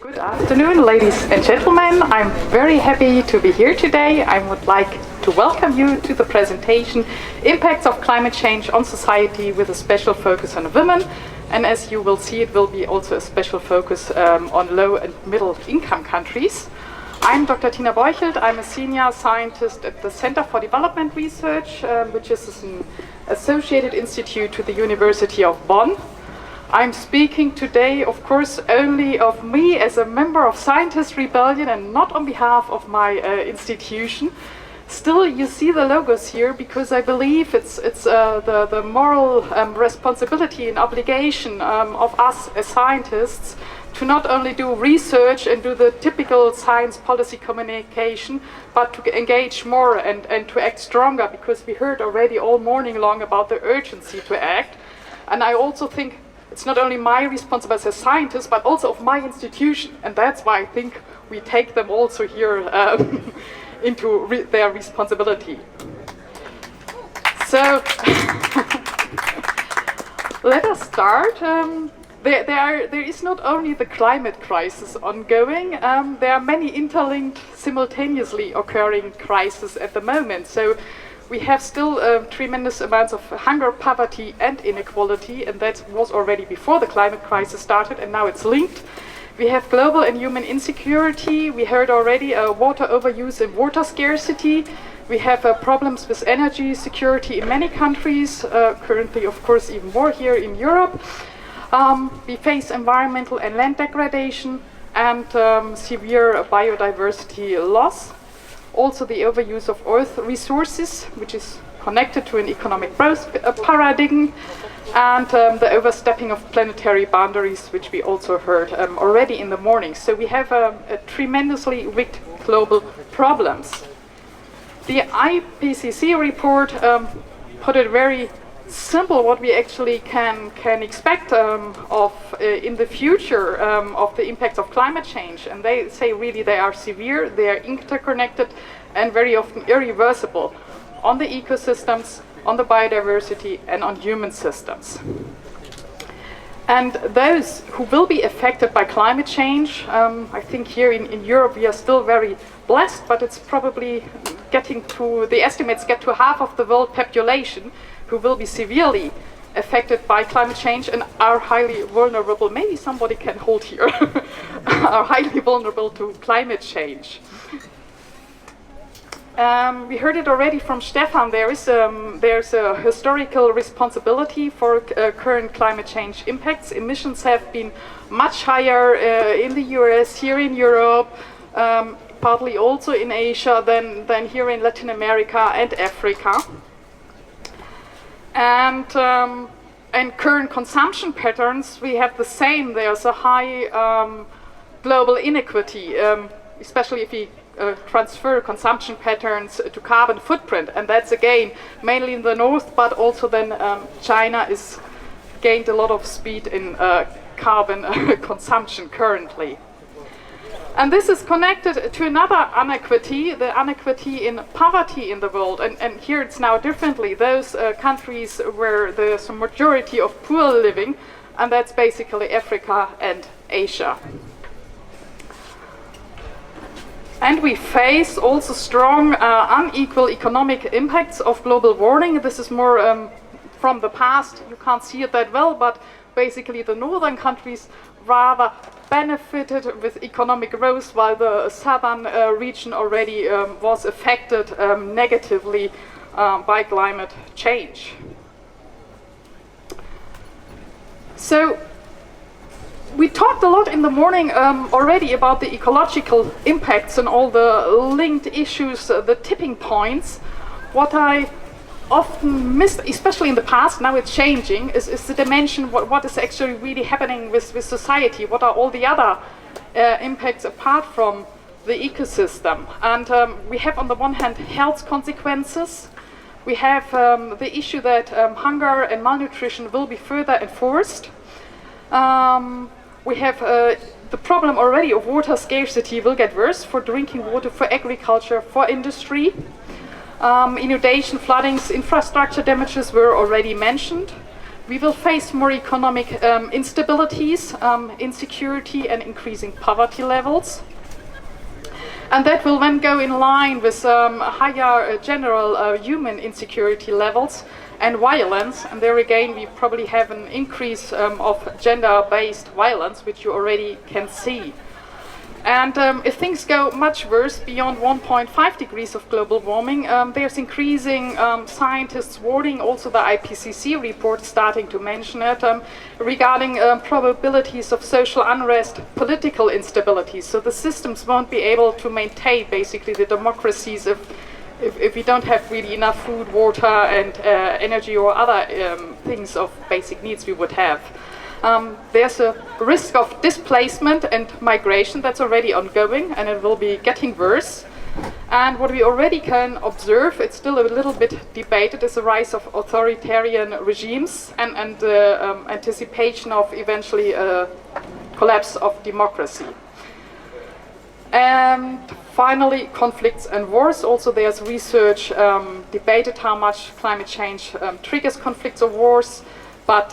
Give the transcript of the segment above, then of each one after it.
Good afternoon, ladies and gentlemen. I'm very happy to be here today. I would like to welcome you to the presentation Impacts of Climate Change on Society with a special focus on women. And as you will see, it will be also a special focus on low and middle income countries. I'm Dr. Tina Beuchelt. I'm a senior scientist at the Center for Development Research, which is an associated institute to the University of Bonn. I'm speaking today, of course, only of me as a member of Scientist Rebellion and not on behalf of my institution. Still, you see the logos here because I believe it's the moral responsibility and obligation of us as scientists to not only do research and do the typical science policy communication, but to engage more and to act stronger, because we heard already all morning long about the urgency to act. And I also think it's not only my responsibility as a scientist, but also of my institution. And that's why I think we take them also here into their responsibility. So let us start. There is not only the climate crisis ongoing, there are many interlinked, simultaneously occurring crises at the moment. So we have still tremendous amounts of hunger, poverty and inequality, and that was already before the climate crisis started, and now it's linked. We have global and human insecurity. We heard already water overuse and water scarcity. We have problems with energy security in many countries, currently of course even more here in Europe. We face environmental and land degradation and severe biodiversity loss. Also the overuse of earth resources, which is connected to an economic growth paradigm, and the overstepping of planetary boundaries, which we also heard already in the morning. So we have a tremendously big global problems. The IPCC report put it very simple what we actually can expect in the future of the impacts of climate change, and they say really they are severe, they are interconnected and very often irreversible on the ecosystems, on the biodiversity and on human systems. And those who will be affected by climate change, I think here in Europe we are still very blessed, but it's probably getting to, the estimates get to half of the world population who will be severely affected by climate change and are highly vulnerable, maybe somebody can hold here, are highly vulnerable to climate change. We heard it already from Stefan, there's a historical responsibility for current climate change impacts. Emissions have been much higher in the US, here in Europe, partly also in Asia than here in Latin America and Africa. And current consumption patterns, we have the same. There's a high global inequity, especially if we transfer consumption patterns to carbon footprint. And that's again mainly in the north, but also then China is gained a lot of speed in carbon consumption currently. And this is connected to another inequity, the inequity in poverty in the world. And here it's now differently. Those countries where there's a majority of poor living, and that's basically Africa and Asia. And we face also strong unequal economic impacts of global warming. This is more from the past. You can't see it that well, but basically the northern countries rather benefited with economic growth, while the southern region already was affected negatively by climate change. So we talked a lot in the morning already about the ecological impacts and all the linked issues, the tipping points. What I often missed, especially in the past, now it's changing, is the dimension, what is actually really happening with society, what are all the other impacts apart from the ecosystem. And we have on the one hand health consequences, we have the issue that hunger and malnutrition will be further enforced. We have the problem already of water scarcity will get worse for drinking water, for agriculture, for industry. Inundation, floodings, infrastructure damages were already mentioned. We will face more economic instabilities, insecurity, and increasing poverty levels. And that will then go in line with higher general human insecurity levels and violence. And there again, we probably have an increase of gender-based violence, which you already can see. And if things go much worse beyond 1.5 degrees of global warming, there's increasing scientists warning, also the IPCC report starting to mention it, regarding probabilities of social unrest, political instability. So the systems won't be able to maintain basically the democracies if we don't have really enough food, water, and energy or other things of basic needs we would have. There's a risk of displacement and migration that's already ongoing, and it will be getting worse. And what we already can observe, it's still a little bit debated, is the rise of authoritarian regimes and the anticipation of eventually a collapse of democracy. And finally, conflicts and wars. Also, there's research debated how much climate change triggers conflicts or wars. But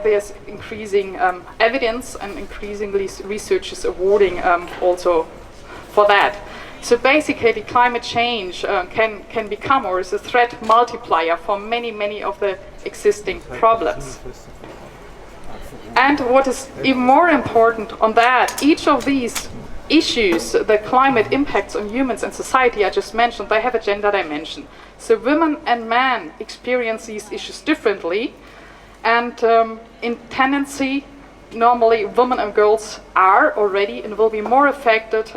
there's increasing evidence, and increasingly research is awarding also for that. So basically, climate change can become, or is a threat multiplier for many of the existing problems. And what is even more important on that, each of these issues, the climate impacts on humans and society I just mentioned, they have a gender dimension. So women and men experience these issues differently. And in tendency, normally women and girls are already and will be more affected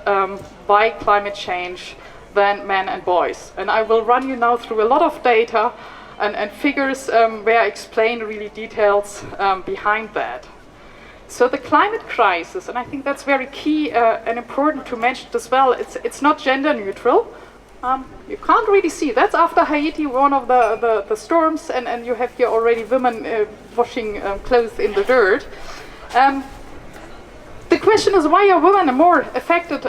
by climate change than men and boys. And I will run you now through a lot of data and figures where I explain really details behind that. So the climate crisis, and I think that's very key and important to mention as well, it's not gender neutral. You can't really see. That's after Haiti, one of the storms, and you have here already women washing clothes in the dirt. The question is, why are women more affected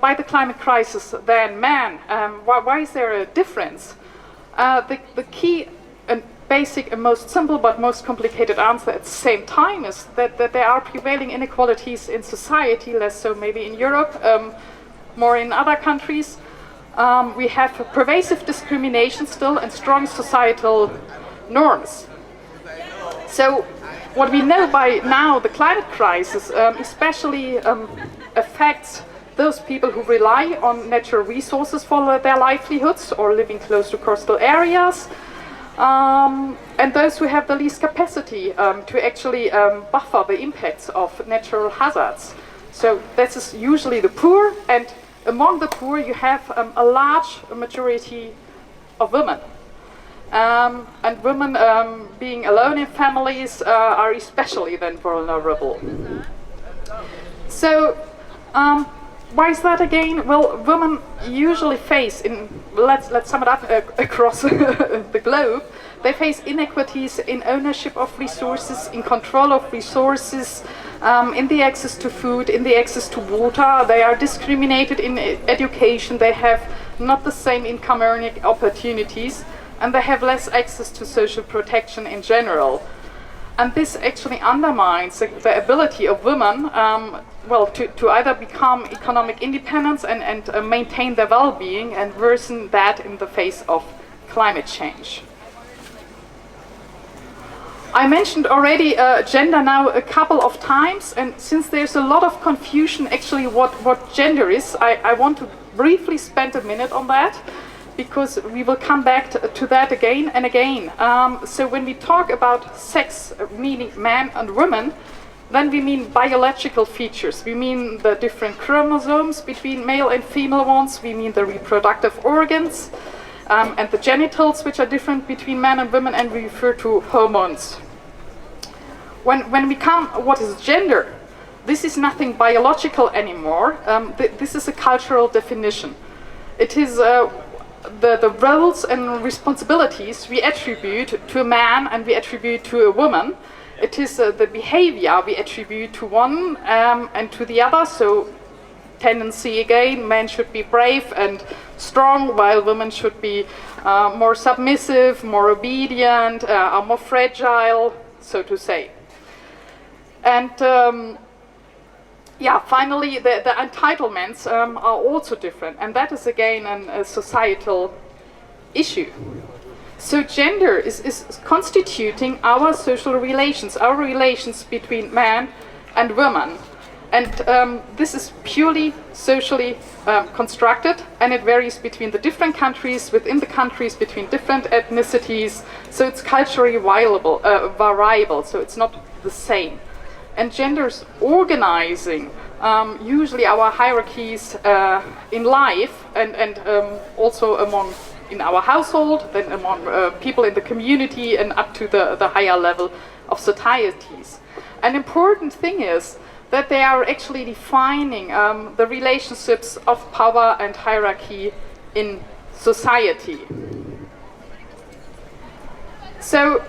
by the climate crisis than men? Why is there a difference? The key and basic and most simple but most complicated answer at the same time is that there are prevailing inequalities in society, less so maybe in Europe, more in other countries. We have pervasive discrimination still and strong societal norms. So what we know by now, the climate crisis especially affects those people who rely on natural resources for their livelihoods or living close to coastal areas, and those who have the least capacity to actually buffer the impacts of natural hazards. So this is usually the poor, and among the poor, you have a large majority of women. And women being alone in families are especially then vulnerable. So why is that again? Well, women usually face, let's sum it up across the globe, they face inequities in ownership of resources, in control of resources, in the access to food, in the access to water. They are discriminated in education. They have not the same income earning opportunities, and they have less access to social protection in general. And this actually undermines the ability of women to either become economic independence and maintain their well-being, and worsen that in the face of climate change. I mentioned already gender now a couple of times, and since there's a lot of confusion actually what gender is, I want to briefly spend a minute on that, because we will come back to that again and again. So when we talk about sex, meaning man and woman, then we mean biological features. We mean the different chromosomes between male and female ones. We mean the reproductive organs and the genitals, which are different between men and women, and we refer to hormones. When we come, what is gender? This is nothing biological anymore. This is a cultural definition. It is the roles and responsibilities we attribute to a man and we attribute to a woman. It is the behavior we attribute to one and to the other. So tendency again, men should be brave and strong, while women should be more submissive, more obedient, are more fragile. so to say. And yeah, finally, the entitlements are also different, and that is again a societal issue. So gender is constituting our social relations, our relations between man and woman. And this is purely socially constructed, and it varies between the different countries, within the countries, between different ethnicities. So it's culturally variable, so it's not the same. And gender's organizing usually our hierarchies in life, and also in our household, then among people in the community, and up to the higher level of societies. An important thing is that they are actually defining the relationships of power and hierarchy in society. So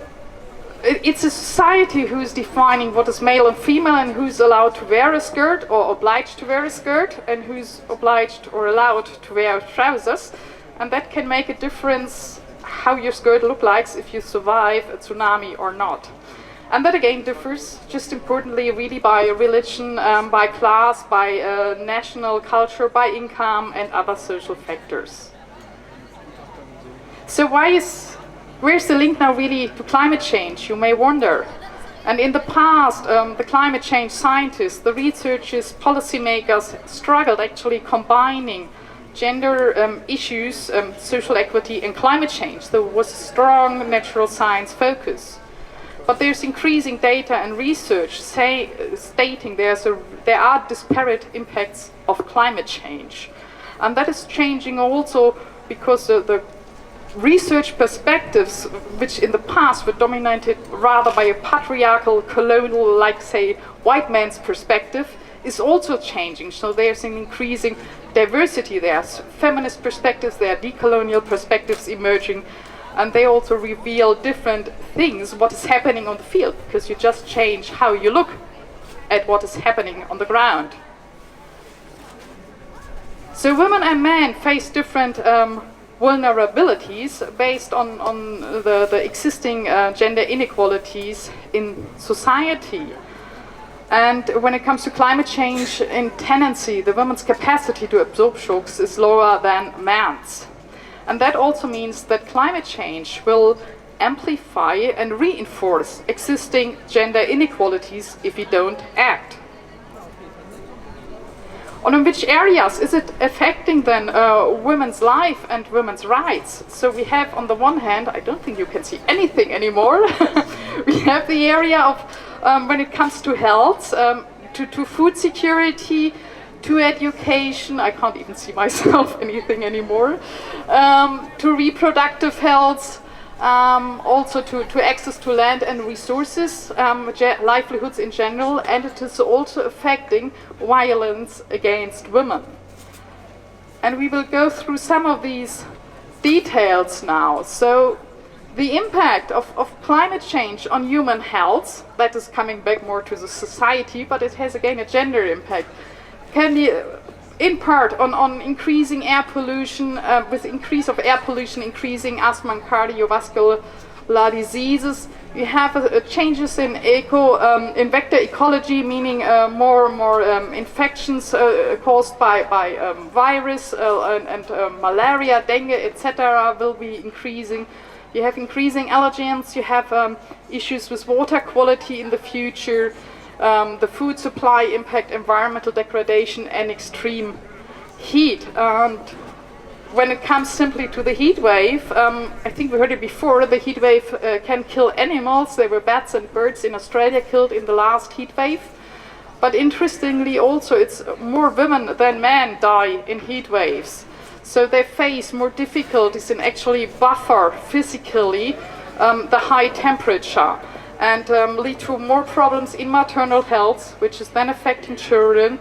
it's a society who's defining what is male and female, and who's allowed to wear a skirt or obliged to wear a skirt, and who's obliged or allowed to wear trousers. And that can make a difference how your skirt looks like if you survive a tsunami or not. And that again differs, just importantly, really by religion, by class, by national culture, by income, and other social factors. So where's the link now really to climate change, you may wonder. And in the past, the climate change scientists, the researchers, policymakers struggled actually combining gender issues, social equity, and climate change. There was a strong natural science focus. But there's increasing data and research stating there are disparate impacts of climate change. And that is changing also because the research perspectives, which in the past were dominated rather by a patriarchal, colonial, like say, white man's perspective, is also changing. So there's an increasing diversity. There's feminist perspectives, there are decolonial perspectives emerging, and they also reveal different things, what is happening on the field, because you just change how you look at what is happening on the ground. So women and men face different vulnerabilities based on the existing gender inequalities in society. And when it comes to climate change in tendency, the woman's capacity to absorb shocks is lower than man's. And that also means that climate change will amplify and reinforce existing gender inequalities if we don't act. On which areas is it affecting then women's life and women's rights? So we have on the one hand, I don't think you can see anything anymore, we have the area of when it comes to health, to food security, to education, I can't even see myself anything anymore, to reproductive health, also to access to land and resources, livelihoods in general, and it is also affecting violence against women. And we will go through some of these details now. So the impact of climate change on human health, that is coming back more to the society, but it has again a gender impact, can be in part on increasing air pollution, with increase of air pollution, increasing asthma and cardiovascular diseases. We have changes in vector ecology, meaning more infections caused by virus and malaria, dengue, etc. will be increasing. You have increasing allergens, you have issues with water quality in the future, the food supply impact, environmental degradation, and extreme heat. And when it comes simply to the heat wave, I think we heard it before, the heat wave can kill animals. There were bats and birds in Australia killed in the last heat wave. But interestingly also, it's more women than men die in heat waves. So they face more difficulties in actually buffer physically the high temperature, and lead to more problems in maternal health, which is then affecting children.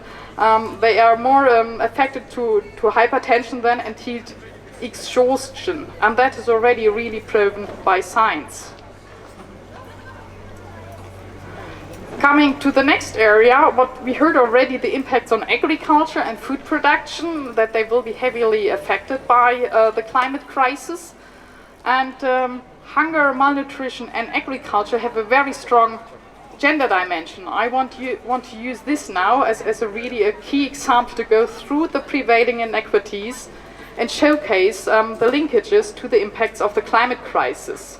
They are more affected to hypertension then, and heat exhaustion, and that is already really proven by science. Coming to the next area, what we heard already, the impacts on agriculture and food production, that they will be heavily affected by the climate crisis. And hunger, malnutrition and agriculture have a very strong gender dimension. I want to use this now as a key example to go through the prevailing inequities and showcase the linkages to the impacts of the climate crisis.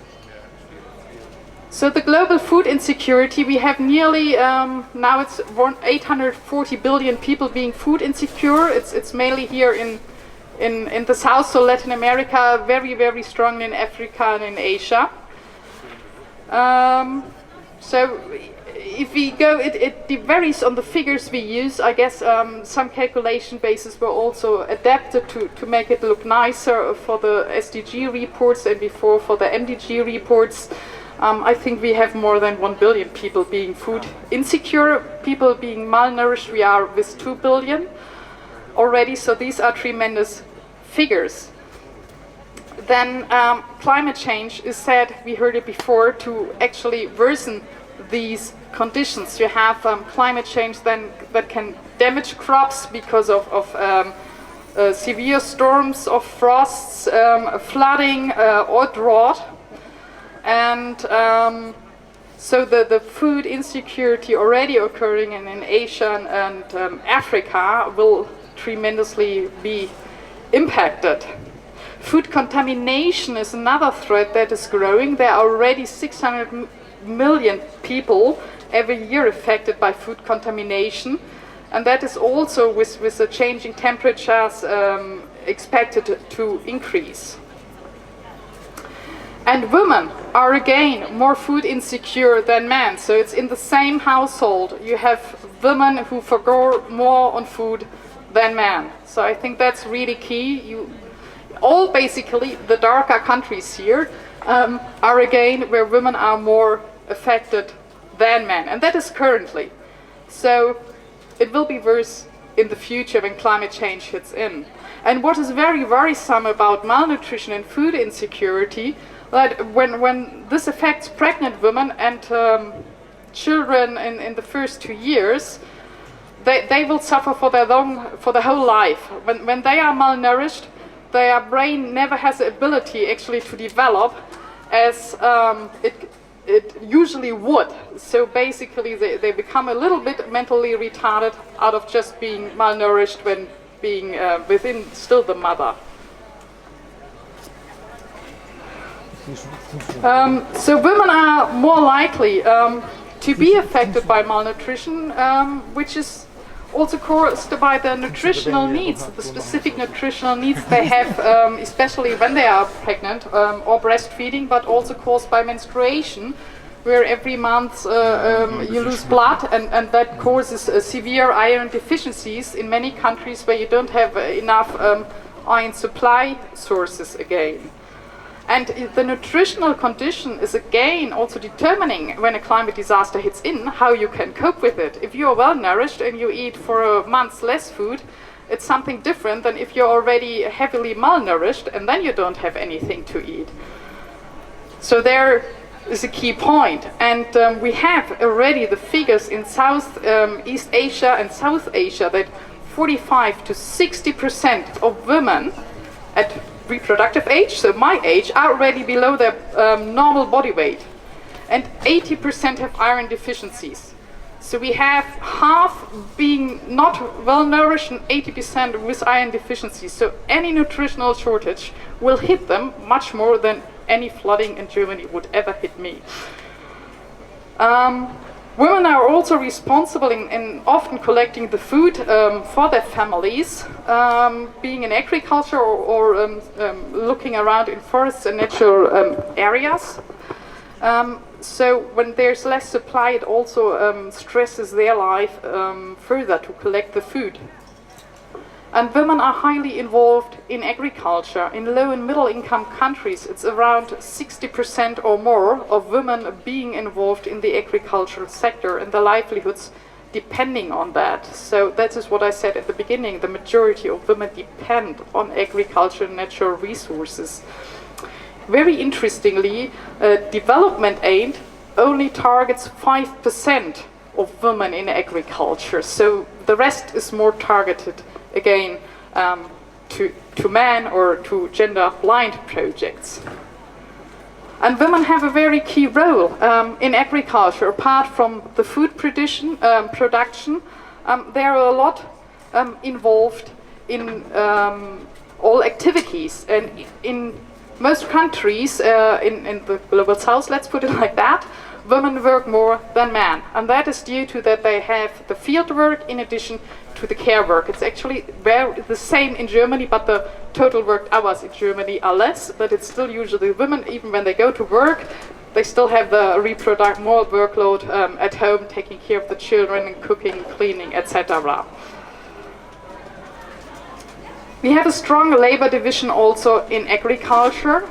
So the global food insecurity, we have nearly, now it's 840 billion people being food insecure. It's mainly here in the South, so Latin America, very, very strong in Africa and in Asia. So if we go, it varies on the figures we use. I guess some calculation bases were also adapted to make it look nicer for the SDG reports and before for the MDG reports. I think we have more than 1 billion people being food insecure, people being malnourished. We are with 2 billion already, so these are tremendous figures. Then climate change is said, we heard it before, to actually worsen these conditions. You have climate change then that can damage crops because of severe storms, of frosts, flooding or drought. And so the food insecurity already occurring in Asia and Africa will tremendously be impacted. Food contamination is another threat that is growing. There are already 600 million people every year affected by food contamination, and that is also with the changing temperatures expected to increase. And women are again more food insecure than men. So it's in the same household. You have women who forgo more on food than men. So I think that's really key. All basically the darker countries here are again where women are more affected than men. And that is currently. So it will be worse in the future when climate change hits in. And what is very worrisome about malnutrition and food insecurity, that when this affects pregnant women and children in the first 2 years, they will suffer for their whole life. When they are malnourished, their brain never has the ability actually to develop as it usually would. So basically they become a little bit mentally retarded out of just being malnourished when being within still the mother. So women are more likely to be affected by malnutrition, which is also caused by the nutritional needs, the specific nutritional needs they have, especially when they are pregnant or breastfeeding, but also caused by menstruation, where every month you lose blood, and that causes severe iron deficiencies in many countries where you don't have enough iron supply sources again. And the nutritional condition is again also determining when a climate disaster hits in, how you can cope with it. If you're well nourished and you eat for a month less food, it's something different than if you're already heavily malnourished and then you don't have anything to eat. So there is a key point. And we have already the figures in East Asia and South Asia that 45 to 60% of women at reproductive age, so my age, are already below their normal body weight, and 80% have iron deficiencies. So we have half being not well nourished and 80% with iron deficiencies. So any nutritional shortage will hit them much more than any flooding in Germany would ever hit me. Women are also responsible in often collecting the food for their families, being in agriculture or looking around in forests and natural areas. So when there's less supply, it also stresses their life further to collect the food. And women are highly involved in agriculture. In low and middle income countries, it's around 60% or more of women being involved in the agricultural sector, and the livelihoods depending on that. So that is what I said at the beginning, the majority of women depend on agriculture and natural resources. Very interestingly, development aid only targets 5% of women in agriculture. So the rest is more targeted again to men or to gender blind projects. And women have a very key role in agriculture. Apart from the food production, they are a lot involved in all activities. And in most countries, in the global south, let's put it like that, women work more than men. And that is due to that they have the field work in addition to the care work. It's actually the same in Germany, but the total worked hours in Germany are less, but it's still usually women, even when they go to work, they still have the more workload at home, taking care of the children and cooking, cleaning, etc. We have a strong labor division also in agriculture.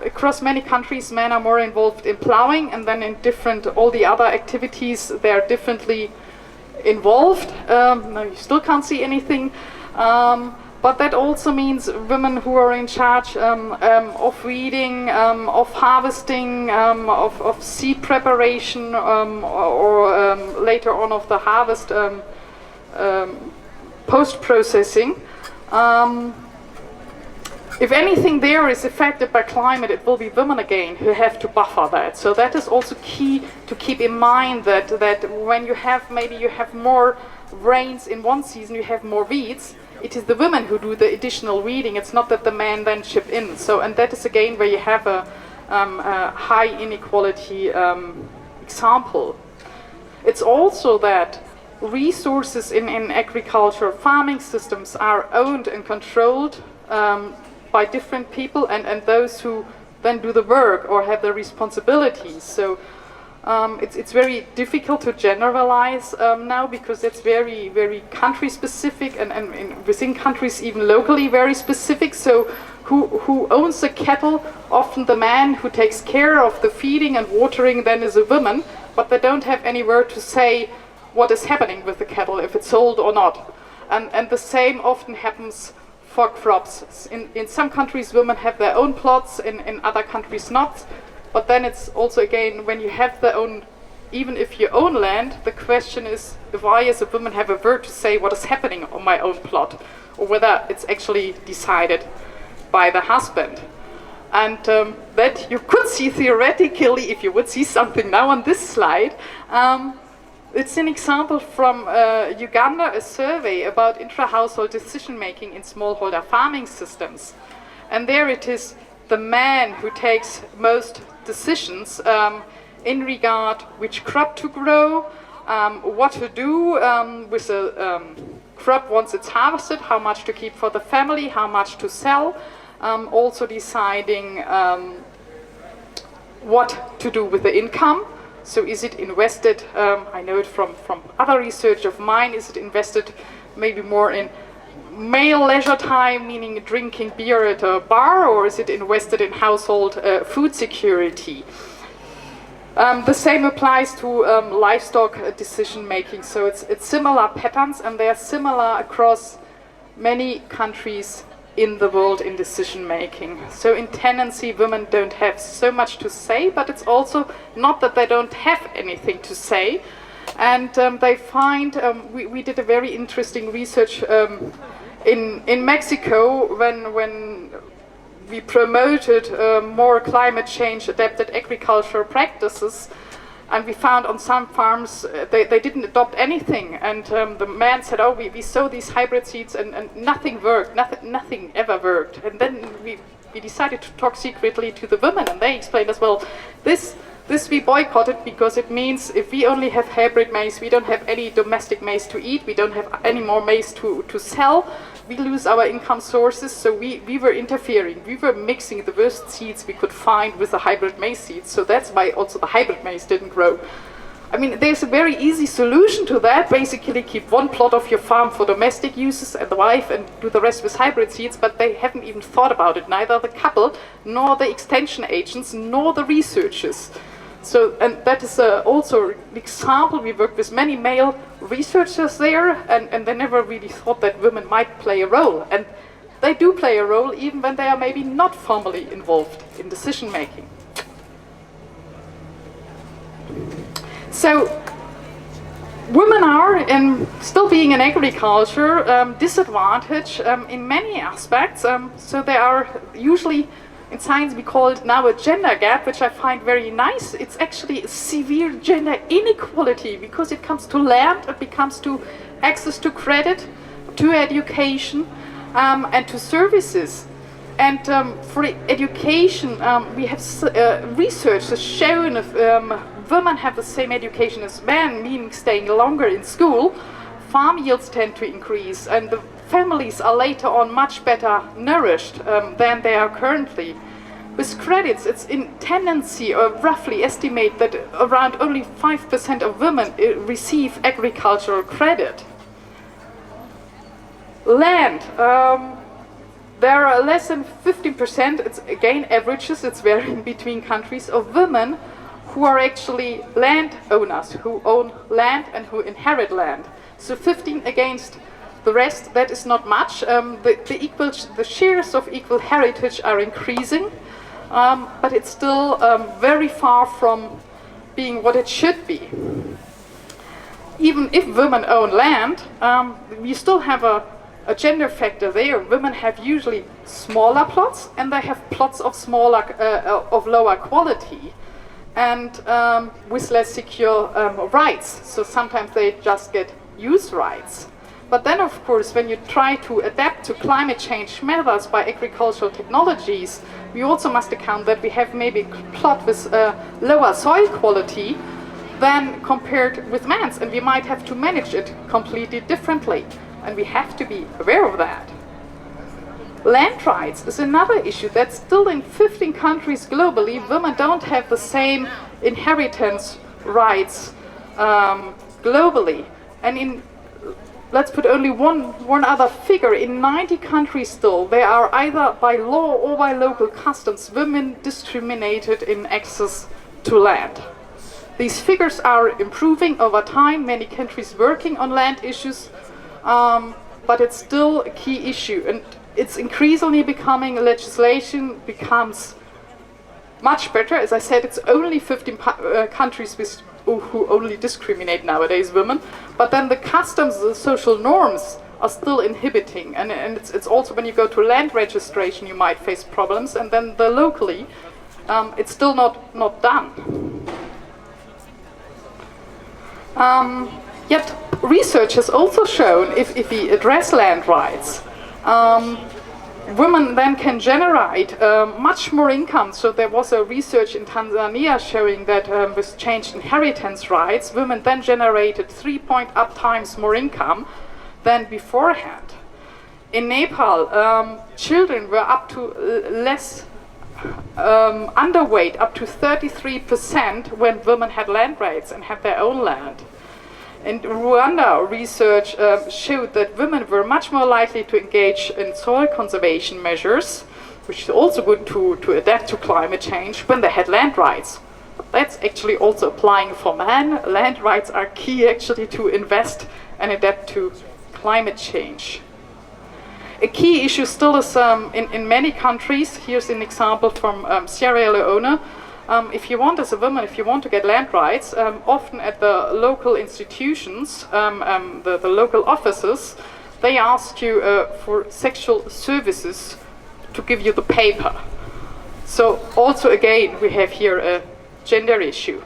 Across many countries, men are more involved in plowing, and then in all the other activities, they are differently involved. No, you still can't see anything. But that also means women who are in charge of weeding, of harvesting, of seed preparation, or later on of the harvest post-processing. If anything there is affected by climate, it will be women again who have to buffer that. So that is also key to keep in mind that when you have more rains in one season, you have more weeds. It is the women who do the additional weeding. It's not that the men then chip in. So, and that is again where you have a high inequality example. It's also that resources in agriculture, farming systems are owned and controlled by different people, and those who then do the work or have the responsibilities. So it's very difficult to generalize now, because it's very, very country specific, and within countries even locally very specific. So who owns the cattle? Often the man who takes care of the feeding and watering then is a woman, but they don't have any word to say what is happening with the cattle, if it's sold or not. And the same often happens for crops. In some countries women have their own plots, in other countries not. But then it's also again, when you have their own, even if you own land, the question is if I as a woman have a word to say what is happening on my own plot, or whether it's actually decided by the husband. And that you could see theoretically, if you would see something now on this slide. It's an example from Uganda, a survey about intra-household decision-making in smallholder farming systems. And there it is the man who takes most decisions in regard which crop to grow, what to do with a crop once it's harvested, how much to keep for the family, how much to sell, also deciding what to do with the income. So is it invested, I know it from other research of mine, is it invested maybe more in male leisure time, meaning drinking beer at a bar, or is it invested in household food security? The same applies to livestock decision making. So it's similar patterns, and they are similar across many countries in the world in decision making. So in tendency, women don't have so much to say, but it's also not that they don't have anything to say. And they find, we did a very interesting research in Mexico when we promoted more climate change adapted agricultural practices. And we found on some farms they didn't adopt anything, and the man said, "Oh, we sow these hybrid seeds, and nothing worked, nothing ever worked." And then we decided to talk secretly to the women, and they explained as well, this we boycotted because it means if we only have hybrid maize, we don't have any domestic maize to eat, we don't have any more maize to sell, we lose our income sources. So we were interfering, we were mixing the worst seeds we could find with the hybrid maize seeds. So that's why also the hybrid maize didn't grow. I mean, there's a very easy solution to that. Basically keep one plot of your farm for domestic uses and the wife, and do the rest with hybrid seeds, but they haven't even thought about it, neither the couple, nor the extension agents, nor the researchers. So, and that is also an example. We work with many male researchers there, and they never really thought that women might play a role. And they do play a role even when they are maybe not formally involved in decision making. So, women are, still being in agriculture, disadvantaged in many aspects. So they are usually In science, we call it now a gender gap, which I find very nice. It's actually a severe gender inequality because it comes to land, it becomes to access to credit, to education, and to services. And for education, we have research has shown if women have the same education as men, meaning staying longer in school, farm yields tend to increase, and the families are later on much better nourished than they are currently. With credits, it's in tendency, or roughly estimate that around only 5% of women receive agricultural credit. Land, there are less than 15%, it's again averages, it's varying between countries, of women who are actually landowners, who own land and who inherit land. So 15 against the rest, that is not much. The shares of equal heritage are increasing, but it's still very far from being what it should be. Even if women own land, we still have a gender factor there. Women have usually smaller plots, and they have plots of lower quality, and with less secure rights. So sometimes they just get use rights. But then, of course, when you try to adapt to climate change methods by agricultural technologies, we also must account that we have maybe a plot with lower soil quality than compared with man's, and we might have to manage it completely differently, and we have to be aware of that. Land rights is another issue that's still in 15 countries globally. Women don't have the same inheritance rights globally, and let's put only one other figure. In 90 countries still, there are either by law or by local customs, women discriminated in access to land. These figures are improving over time, many countries working on land issues, but it's still a key issue. And it's increasingly becoming, legislation becomes much better. As I said, it's only 15 countries who only discriminate nowadays women, but then the customs, the social norms are still inhibiting, and it's also when you go to land registration you might face problems, and then locally it's still not done. Yet research has also shown if we address land rights, women then can generate much more income. So there was a research in Tanzania showing that with changed inheritance rights, women then generated 3.0 times more income than beforehand. In Nepal, children were up to less underweight, up to 33% when women had land rights and had their own land. In Rwanda, research showed that women were much more likely to engage in soil conservation measures, which is also good to adapt to climate change, when they had land rights. But that's actually also applying for men. Land rights are key actually to invest and adapt to climate change. A key issue still is in many countries. Here's an example from Sierra Leone. If you want, as a woman, if you want to get land rights, often at the local institutions, the local offices, they ask you for sexual services to give you the paper. So also again, we have here a gender issue.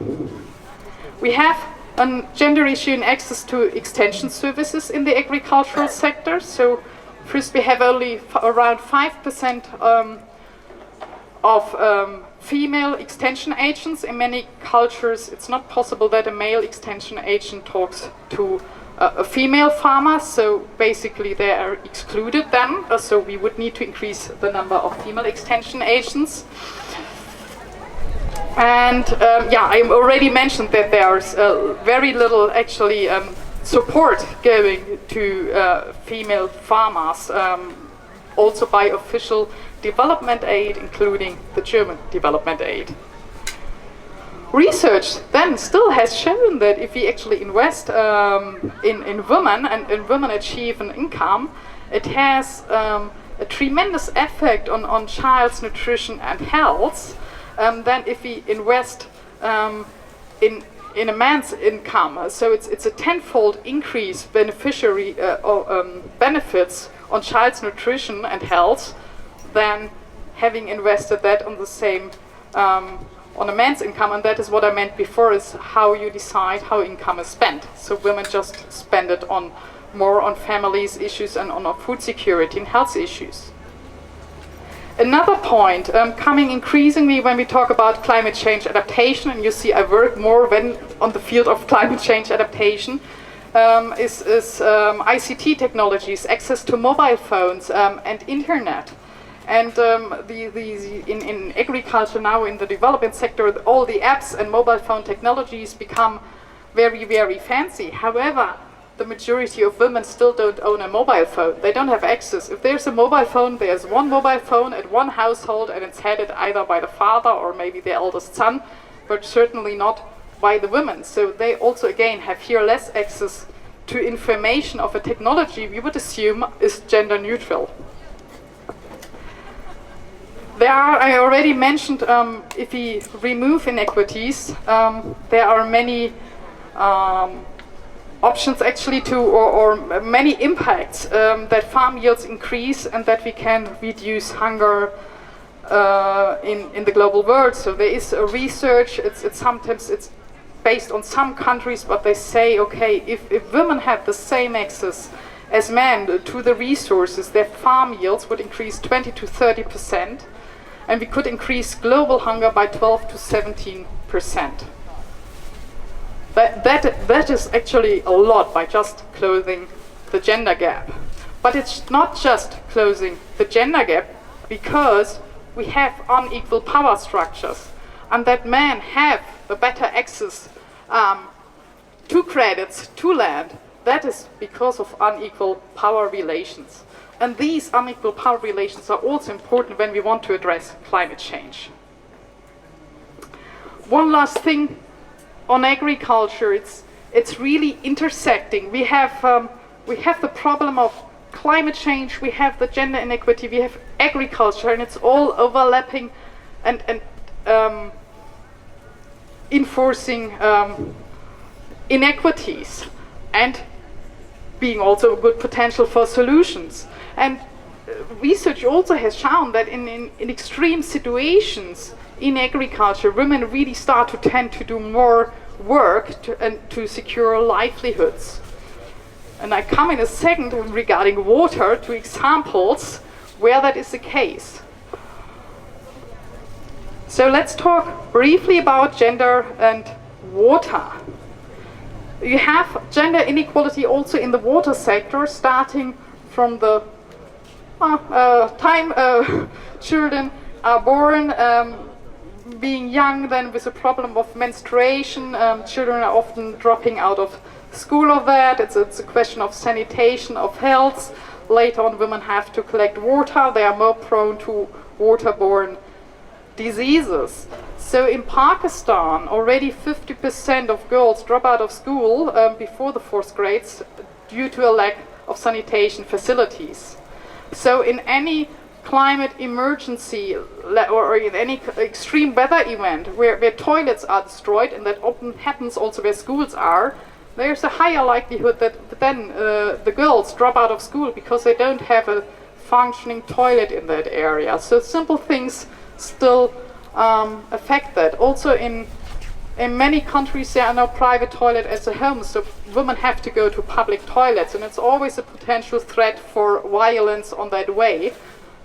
We have a gender issue in access to extension services in the agricultural sector. So first we have only around 5% of female extension agents. In many cultures, it's not possible that a male extension agent talks to a female farmer, so basically they are excluded then. So we would need to increase the number of female extension agents. And I already mentioned that there's very little actually support going to female farmers, also by official development aid, including the German development aid. Research then still has shown that if we actually invest in women and women achieve an income, it has a tremendous effect on child's nutrition and health than if we invest in a man's income. So it's a tenfold increase beneficiary benefits on child's nutrition and health than having invested that on the same, on a man's income. And that is what I meant before, is how you decide how income is spent. So women just spend it on more on families issues and on food security and health issues. Another point, coming increasingly when we talk about climate change adaptation, and you see I work more on the field of climate change adaptation, is ICT technologies, access to mobile phones and internet. And in agriculture now, in the development sector, all the apps and mobile phone technologies become very, very fancy. However, the majority of women still don't own a mobile phone. They don't have access. If there's a mobile phone, there's one mobile phone at one household, and it's headed either by the father or maybe the eldest son, but certainly not by the women. So they also, again, have here less access to information of a technology we would assume is gender neutral. There are, I already mentioned, if we remove inequities, there are many options actually to, or many impacts that farm yields increase and that we can reduce hunger in the global world. So there is a research, it's sometimes it's based on some countries, but they say, okay, if women had the same access as men to the resources, their farm yields would increase 20 to 30%, and we could increase global hunger by 12 to 17%. That is actually a lot by just closing the gender gap. But it's not just closing the gender gap, because we have unequal power structures, and that men have the better access to credits, to land. That is because of unequal power relations. And these unequal power relations are also important when we want to address climate change. One last thing on agriculture, it's really intersecting. We have the problem of climate change, we have the gender inequity, we have agriculture, and it's all overlapping and enforcing inequities and being also a good potential for solutions. And research also has shown that in extreme situations in agriculture, women really start to tend to do more work to secure livelihoods. And I come in a second regarding water to examples where that is the case. So let's talk briefly about gender and water. You have gender inequality also in the water sector, starting from the time children are born, being young, then with a problem of menstruation, children are often dropping out of school of that. It's a question of sanitation, of health. Later on, women have to collect water. They are more prone to waterborne diseases. So in Pakistan, already 50% of girls drop out of school before the 4th grades due to a lack of sanitation facilities. So in any climate emergency or in any extreme weather event where toilets are destroyed, and that often happens also where schools are, there's a higher likelihood that then the girls drop out of school because they don't have a functioning toilet in that area. So simple things still affect that. Also in many countries there are no private toilet as a home, so women have to go to public toilets, and it's always a potential threat for violence on that way.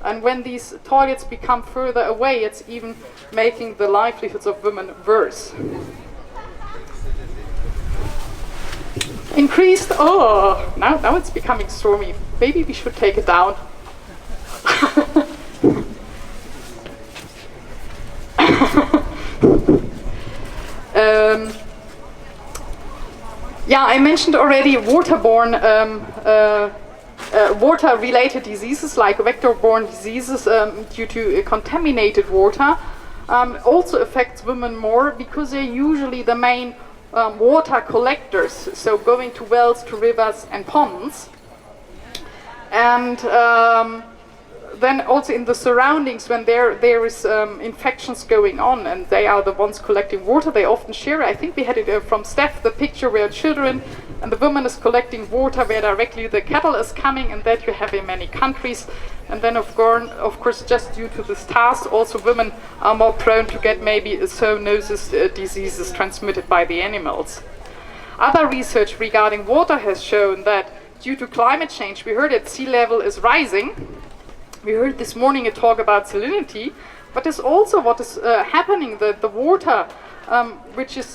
And when these toilets become further away, it's even making the livelihoods of women worse. Increased, now it's becoming stormy. Maybe we should take it down. Yeah, I mentioned already water-related diseases like vector-borne diseases due to contaminated water also affects women more, because they're usually the main water collectors, so going to wells, to rivers and ponds. And then also in the surroundings, when there is infections going on and they are the ones collecting water, they often share. I think we had it from Steph, the picture where children and the woman is collecting water where directly the cattle is coming, and that you have in many countries. And then of course, just due to this task, also women are more prone to get maybe zoonosis diseases transmitted by the animals. Other research regarding water has shown that due to climate change, we heard that sea level is rising. We heard this morning a talk about salinity, but there's also what is happening, the water, which is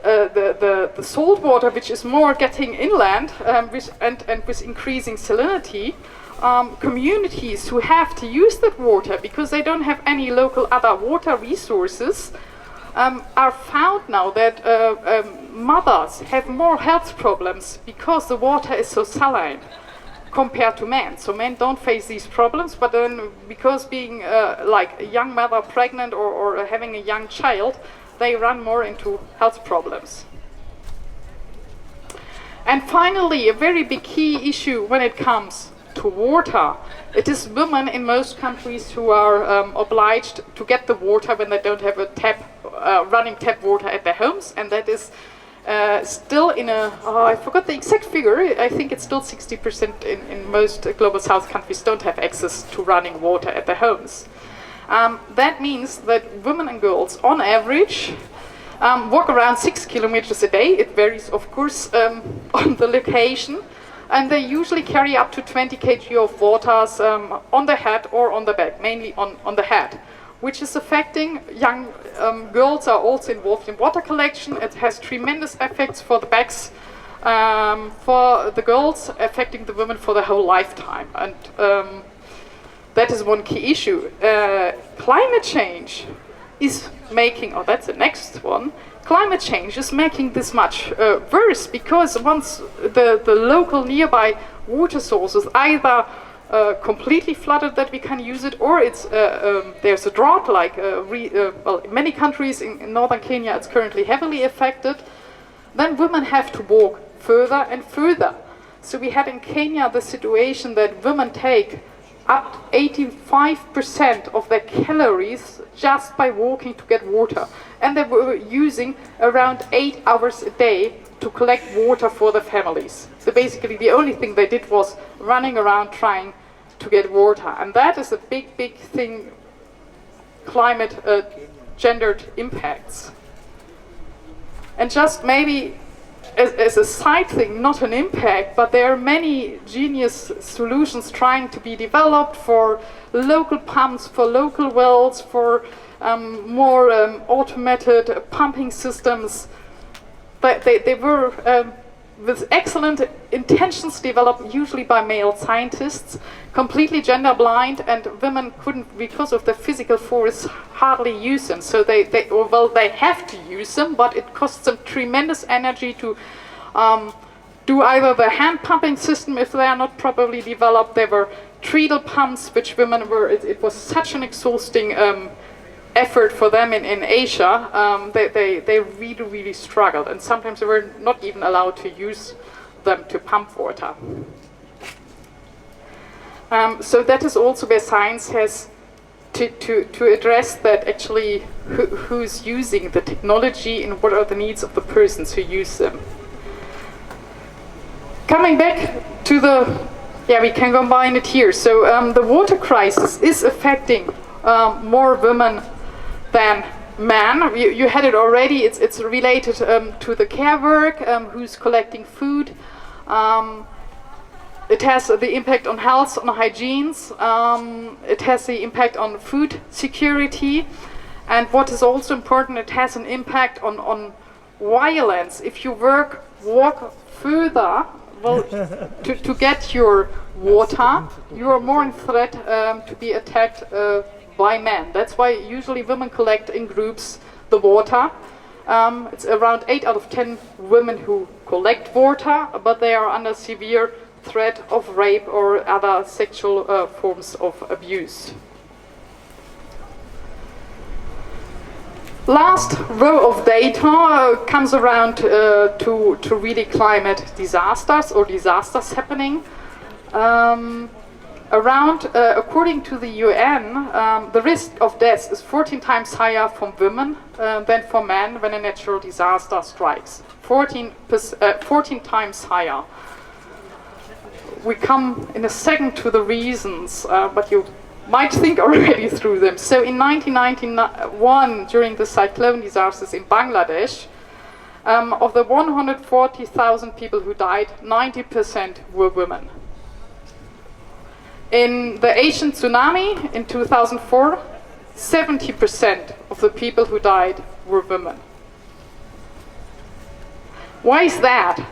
the salt water, which is more getting inland, and with increasing salinity, communities who have to use that water because they don't have any local other water resources, are found now that mothers have more health problems because the water is so saline compared to men. So men don't face these problems, but then because being like a young mother pregnant or having a young child, they run more into health problems. And finally, a very big key issue when it comes to water. It is women in most countries who are obliged to get the water when they don't have a running tap water at their homes, and that is still in I forgot the exact figure, I think it's still 60% in most global south countries don't have access to running water at their homes. That means that women and girls, on average, walk around 6 kilometers a day. It varies, of course, on the location. And they usually carry up to 20 kg of waters on the head or on the back, mainly on the head, which is affecting young girls are also involved in water collection. It has tremendous effects for the backs, for the girls, affecting the women for their whole lifetime. And that is one key issue. Climate change is making, that's the next one, climate change is making this much worse, because once the local nearby water sources either completely flooded that we can use it, or it's there's a drought, like well, in many countries in northern Kenya it's currently heavily affected, then women have to walk further and further. So we had in Kenya the situation that women take up to 85% of their calories just by walking to get water. And they were using around 8 hours a day to collect water for their families. So basically the only thing they did was running around trying to get water. And that is a big, big thing, climate gendered impacts. And just maybe as a side thing, not an impact, but there are many genius solutions trying to be developed for local pumps, for local wells, for more automated pumping systems. But they were with excellent intentions developed, usually by male scientists, completely gender blind, and women couldn't, because of the physical force, hardly use them. So they have to use them, but it costs them tremendous energy to do either the hand pumping system if they are not properly developed. There were treadle pumps, which women were, it was such an exhausting effort for them in Asia. They really, really struggled, and sometimes they were not even allowed to use them to pump water. So that is also where science has to address that, actually who's using the technology and what are the needs of the persons who use them. Coming back to we can combine it here. So the water crisis is affecting more women than men. You had it already. It's related to the care work, who's collecting food. It has the impact on health, on hygienes. It has the impact on food security. And what is also important, it has an impact on violence. If you walk further, well, to get your water, you are more in threat to be attacked by men. That's why usually women collect in groups the water. It's around 8 out of 10 women who collect water, but they are under severe threat of rape or other sexual forms of abuse. Last row of data comes around to really climate disasters or disasters happening. According to the UN, the risk of death is 14 times higher for women than for men when a natural disaster strikes. 14 times higher. we come in a second to the reasons, but you might think already through them. So in 1991, during the cyclone disasters in Bangladesh, of the 140,000 people who died, 90% were women. In the Asian tsunami in 2004, 70% of the people who died were women. Why is that?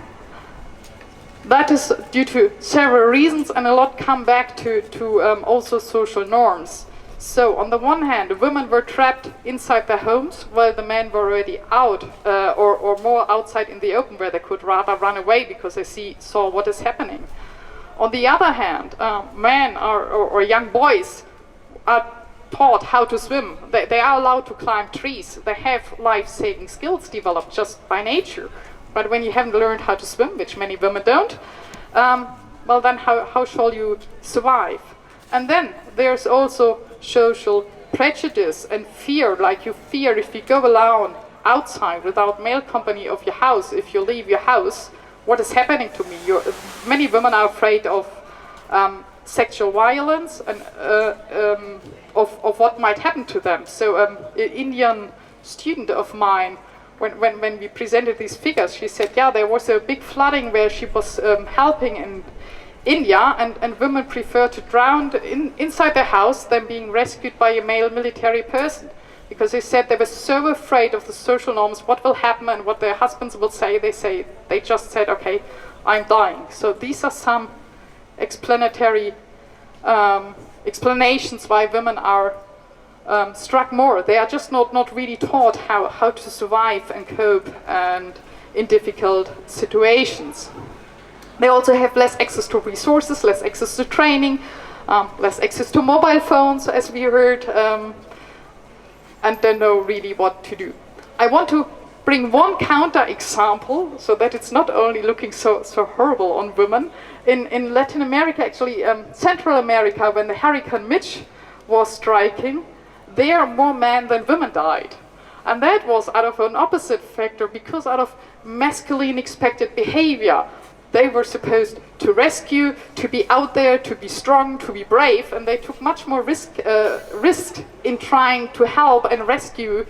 That is due to several reasons, and a lot come back to also social norms. So on the one hand, women were trapped inside their homes while the men were already out, or more outside in the open, where they could rather run away because they saw what is happening. On the other hand, men or young boys are taught how to swim. They are allowed to climb trees. They have life-saving skills developed just by nature. But when you haven't learned how to swim, which many women don't, well then how shall you survive? And then there's also social prejudice and fear, like you fear if you go alone outside without male company of your house, if you leave your house, what is happening to me? Many women are afraid of sexual violence and of what might happen to them. So an Indian student of mine, when we presented these figures, she said, yeah, there was a big flooding where she was helping in India, and women prefer to drown inside their house than being rescued by a male military person, because they said they were so afraid of the social norms, what will happen and what their husbands will say. They just said, okay, I'm dying. So these are some explanatory explanations why women are struck more. They are just not really taught how to survive and cope and in difficult situations. They also have less access to resources, less access to training, less access to mobile phones, as we heard, and don't know really what to do. I want to bring one counter example so that it's not only looking so horrible on women. In Latin America, actually Central America, when the Hurricane Mitch was striking, there more men than women died. And that was out of an opposite factor, because out of masculine expected behavior. They were supposed to rescue, to be out there, to be strong, to be brave, and they took much more risk in trying to help and rescue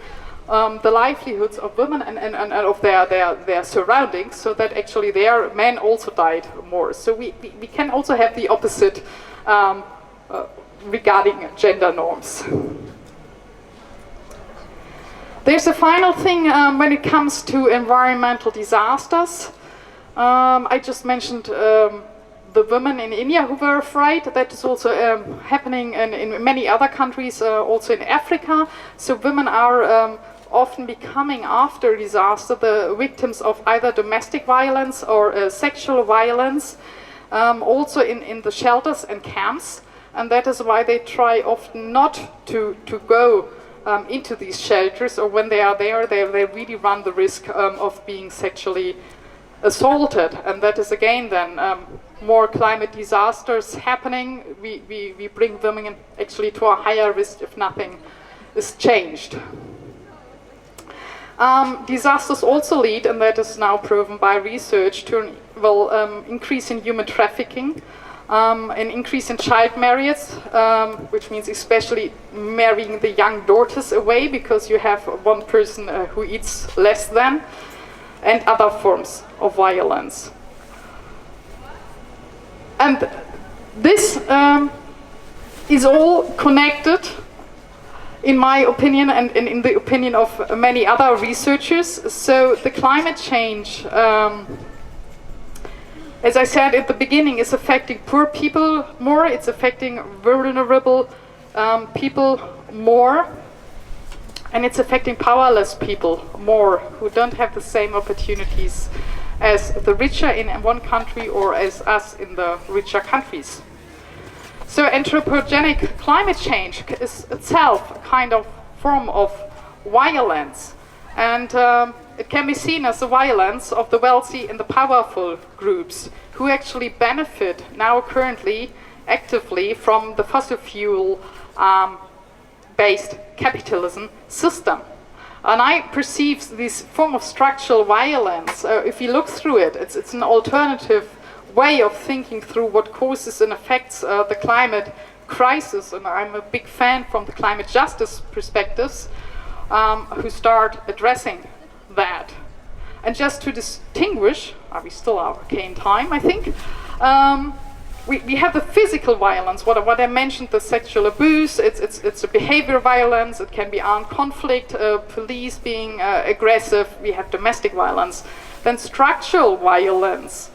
the livelihoods of women and of their surroundings, so that actually their men also died more. So we can also have the opposite regarding gender norms. There's a final thing when it comes to environmental disasters. I just mentioned the women in India who were afraid. That is also happening in many other countries, also in Africa. So women are often becoming, after disaster, the victims of either domestic violence or sexual violence, also in the shelters and camps. And that is why they try often not to go into these shelters, or when they are there, they really run the risk of being sexually assaulted. And that is again then more climate disasters happening. We bring women actually to a higher risk if nothing is changed. Disasters also lead, and that is now proven by research, to an increase in human trafficking, an increase in child marriage, which means especially marrying the young daughters away because you have one person who eats less than, and other forms of violence. And this is all connected, in my opinion, and in the opinion of many other researchers. So the climate change, as I said at the beginning, is affecting poor people more, it's affecting vulnerable people more, and it's affecting powerless people more, who don't have the same opportunities as the richer in one country or as us in the richer countries. So anthropogenic climate change is itself a kind of form of violence, and it can be seen as the violence of the wealthy and the powerful groups who actually benefit now currently actively from the fossil fuel based capitalism system. And I perceive this form of structural violence, if you look through it, it's an alternative way of thinking through what causes and affects the climate crisis, and I'm a big fan from the climate justice perspectives, who start addressing that. And just to distinguish, we still are okay in time, I think, we have the physical violence, what I mentioned, the sexual abuse, it's a behavior violence, it can be armed conflict, police being aggressive, we have domestic violence. Then structural violence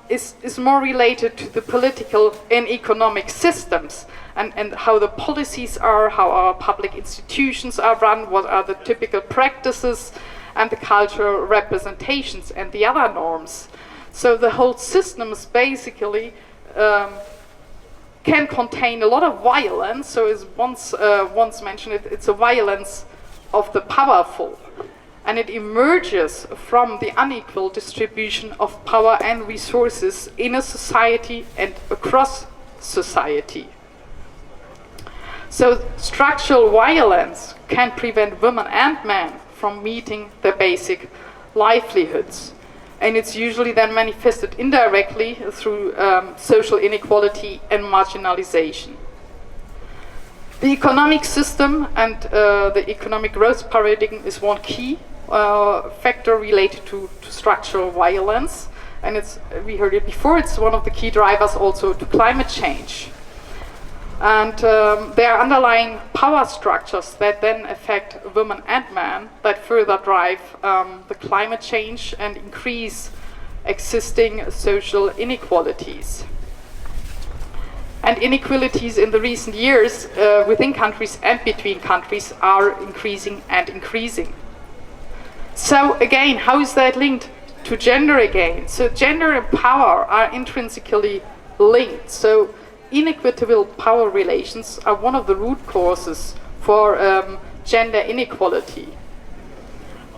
is more related to the political and economic systems and how the policies are, how our public institutions are run, what are the typical practices and the cultural representations and the other norms. So the whole system is basically can contain a lot of violence. So as once mentioned, it's a violence of the powerful, and it emerges from the unequal distribution of power and resources in a society and across society. So structural violence can prevent women and men from meeting their basic livelihoods. And it's usually then manifested indirectly through social inequality and marginalization. The economic system and the economic growth paradigm is one key factor related to structural violence. And we heard it before, it's one of the key drivers also to climate change. And there are underlying power structures that then affect women and men that further drive the climate change and increase existing social inequalities. And inequalities in the recent years within countries and between countries are increasing and increasing. So again, how is that linked to gender again? So gender and power are intrinsically linked. So inequitable power relations are one of the root causes for gender inequality.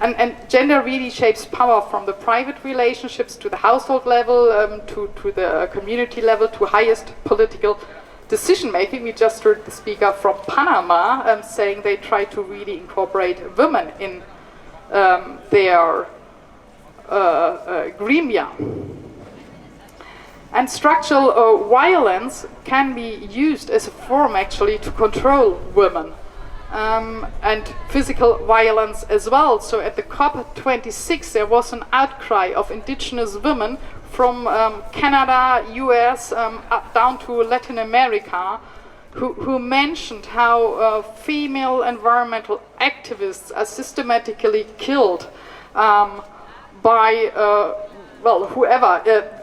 And gender really shapes power from the private relationships to the household level, to the community level, to highest political decision making. We just heard the speaker from Panama saying they try to really incorporate women in their gremia. And structural violence can be used as a form actually to control women, and physical violence as well. So at the COP26 there was an outcry of indigenous women from Canada, US, up down to Latin America, who mentioned how female environmental activists are systematically killed by, whoever,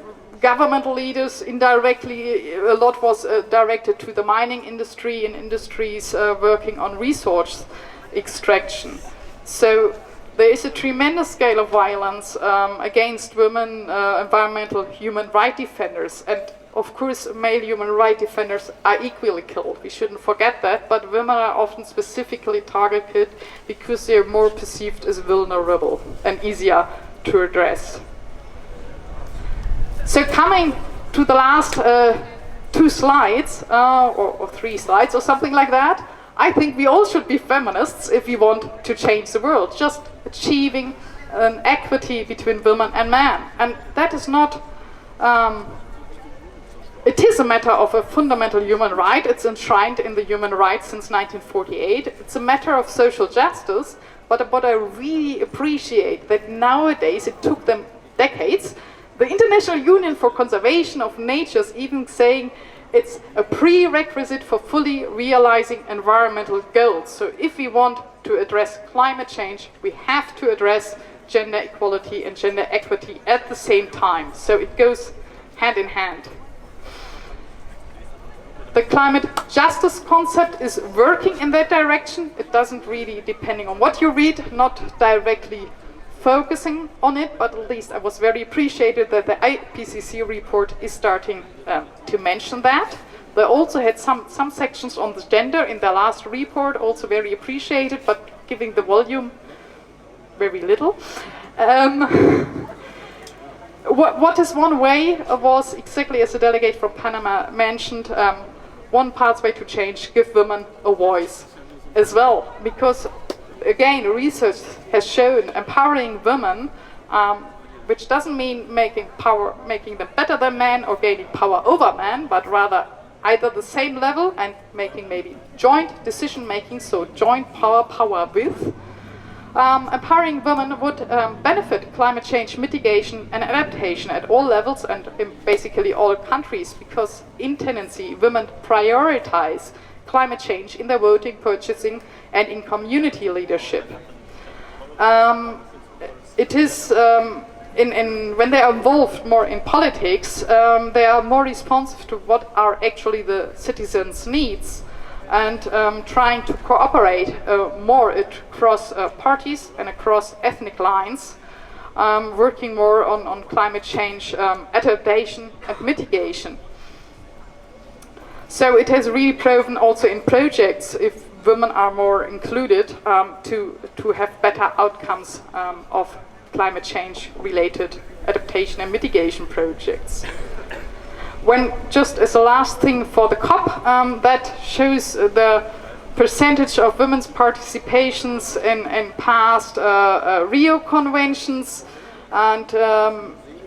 governmental leaders indirectly. A lot was directed to the mining industry and industries working on resource extraction. So there is a tremendous scale of violence against women, environmental human rights defenders, and of course male human rights defenders are equally killed. We shouldn't forget that, but women are often specifically targeted because they're more perceived as vulnerable and easier to address. So coming to the last 2 slides, or 3 slides or something like that, I think we all should be feminists if we want to change the world, just achieving an equity between women and men. And that is not, it is a matter of a fundamental human right. It's enshrined in the human rights since 1948. It's a matter of social justice, but what I really appreciate that nowadays, it took them decades, the International Union for Conservation of Nature is even saying it's a prerequisite for fully realizing environmental goals. So if we want to address climate change, we have to address gender equality and gender equity at the same time. So it goes hand in hand. The climate justice concept is working in that direction. It doesn't really, depending on what you read, not directly focusing on it, but at least I was very appreciated that the IPCC report is starting to mention that. They also had some sections on the gender in their last report, also very appreciated, but giving the volume very little. What is one way was, exactly as the delegate from Panama mentioned, one pathway to change, give women a voice as well, because again, research has shown empowering women which doesn't mean making them better than men or gaining power over men, but rather either the same level and making maybe joint decision making, so joint power with. Empowering women would benefit climate change mitigation and adaptation at all levels and in basically all countries, because in tendency women prioritize climate change in their voting, purchasing and in community leadership. It is when they are involved more in politics, they are more responsive to what are actually the citizens' needs, and trying to cooperate more across parties and across ethnic lines, working more on climate change adaptation and mitigation. So it has really proven also in projects, if women are more included, to have better outcomes of climate change related adaptation and mitigation projects. When, just as a last thing for the COP, that shows the percentage of women's participations in past Rio conventions, and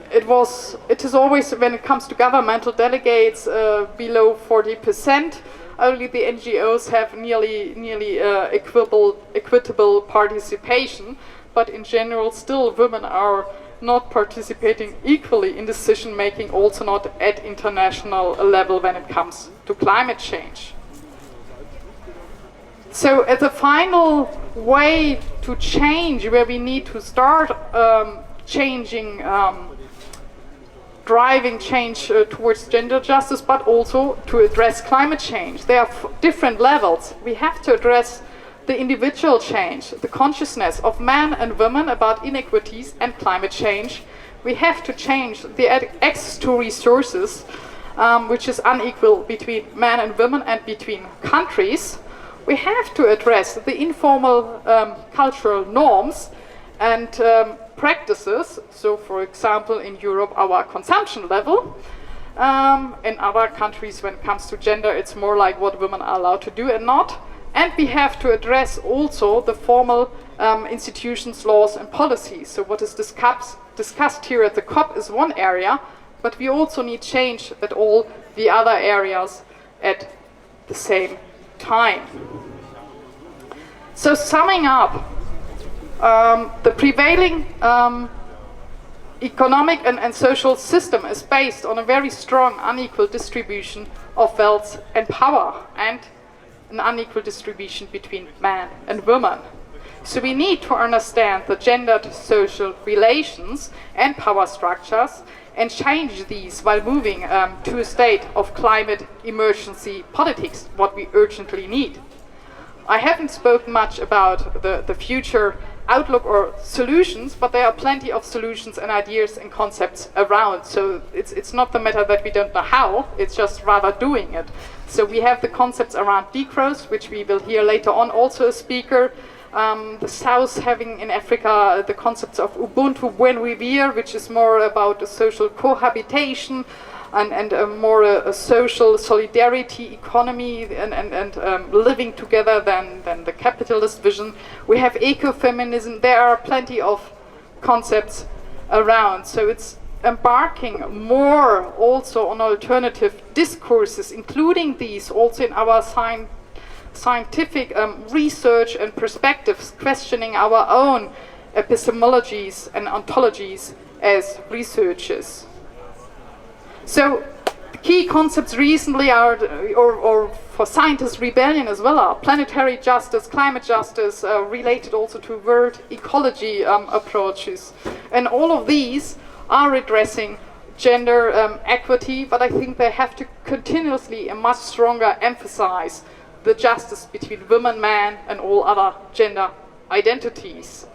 it is always, when it comes to governmental delegates, below 40%. Only the NGOs have nearly equitable participation, but in general still women are not participating equally in decision making, also not at international level when it comes to climate change. So as a final way to change, where we need to start changing, driving change towards gender justice, but also to address climate change. There are different levels. We have to address the individual change, the consciousness of men and women about inequities and climate change. We have to change the access to resources, which is unequal between men and women and between countries. We have to address the informal cultural norms and practices. So, for example, in Europe, our consumption level. In other countries, when it comes to gender, it's more like what women are allowed to do and not. And we have to address also the formal institutions, laws and policies. So what is discussed here at the COP is one area, but we also need change at all the other areas at the same time. So summing up, the prevailing economic and social system is based on a very strong unequal distribution of wealth and power, and an unequal distribution between men and women. So we need to understand the gendered social relations and power structures and change these while moving to a state of climate emergency politics, what we urgently need. I haven't spoken much about the future outlook or solutions, but there are plenty of solutions and ideas and concepts around. So it's not the matter that we don't know how, it's just rather doing it. So we have the concepts around degrowth, which we will hear later on also a speaker. The South having in Africa the concepts of Ubuntu Buen Vivir, which is more about a social cohabitation and more a social solidarity economy and living together than the capitalist vision. We have ecofeminism. There are plenty of concepts around. So it's embarking more also on alternative discourses, including these also in our scientific research and perspectives, questioning our own epistemologies and ontologies as researchers. So the key concepts recently are, or for Scientist Rebellion as well, are planetary justice, climate justice, related also to world ecology approaches. And all of these are addressing gender equity, but I think they have to continuously and much stronger emphasize the justice between women, men, and all other gender identities.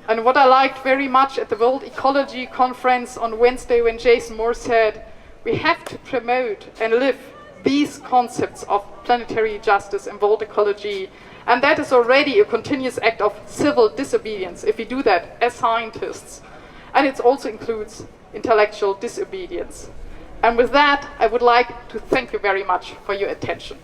And what I liked very much at the World Ecology Conference on Wednesday, when Jason Moore said, we have to promote and live these concepts of planetary justice and world ecology. And that is already a continuous act of civil disobedience if we do that as scientists. And it also includes intellectual disobedience. And with that, I would like to thank you very much for your attention.